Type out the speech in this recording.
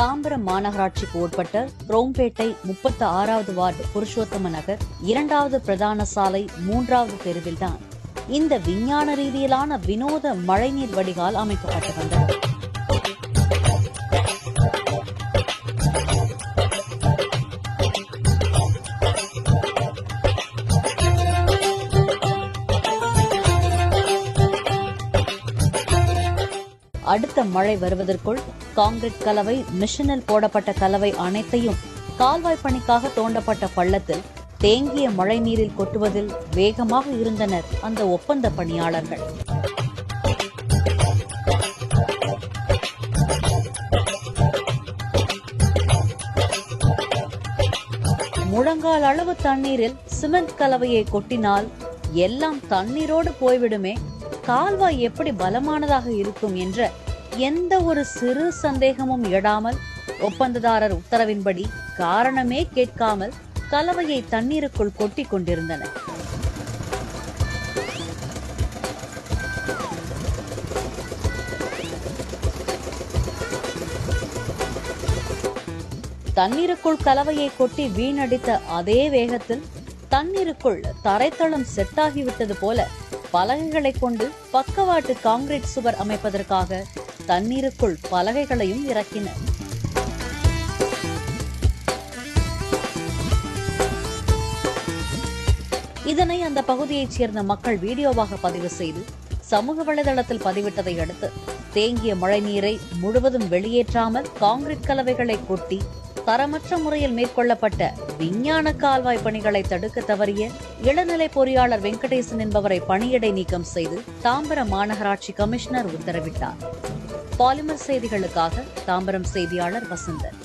தாம்பரம் மாநகராட்சிக்கு உட்பட்ட குரோம்பேட்டை 36வது வார்டு புருஷோத்தம நகர் 2வது பிரதான சாலை 3வது தெருவில்தான் இந்த விஞ்ஞான ரீதியிலான வினோத மழைநீர் வடிகால் அமைக்கப்பட்டு வந்தது. அடுத்த மழை வருவதற்குள் கான்கிரீட் கலவை, மிஷினில் போடப்பட்ட கலவை அனைத்தையும் கால்வாய் பணிக்காக தோண்டப்பட்ட பள்ளத்தில் தேங்கிய மழை நீரில் கொட்டுவதில் வேகமாக இருந்தனர் அந்த ஒப்பந்த பணியாளர்கள். முழங்கால் அளவு தண்ணீரில் சிமெண்ட் கலவையை கொட்டினால் எல்லாம் தண்ணீரோடு போய்விடுமே, கால்வாய் எப்படி பலமானதாக இருக்கும் என்ற எந்த ஒரு சிறு சந்தேகமும் எழாமல் ஒப்பந்ததாரர் உத்தரவின்படி காரணமே கேட்காமல் கலவையை தண்ணீருக்குள் கொட்டிக் கொண்டிருந்தனர். தண்ணீருக்குள் கலவையை கொட்டி வீணடித்த அதே வேகத்தில் தண்ணீருக்குள் தரைத்தளம் செட்டாகிவிட்டது போல பலகைகளை கொண்டு பக்கவாட்டு கான்கிரீட் சுவர் அமைப்பதற்காக தண்ணீருக்குள் பலகைகளையும் இறக்கினர். இதனை அந்த பகுதியைச் சேர்ந்த மக்கள் வீடியோவாக பதிவு செய்து சமூக வலைதளத்தில் பதிவிட்டதை அடுத்து தேங்கிய மழை நீரை முழுவதும் வெளியேற்றாமல் கான்கிரீட் கலவைகளை கொட்டி தரமற்ற முறையில் மேற்கொள்ளப்பட்ட விஞ்ஞான கால்வாய் பணிகளை தடுக்க தவறிய இளநிலை பொறியாளர் வெங்கடேசன் என்பவரை பணியிடை நீக்கம் செய்து தாம்பரம் மாநகராட்சி கமிஷனர் உத்தரவிட்டார். பாலிமர் செய்திகளுக்காக தாம்பரம் செய்தியாளர் வசந்தன்.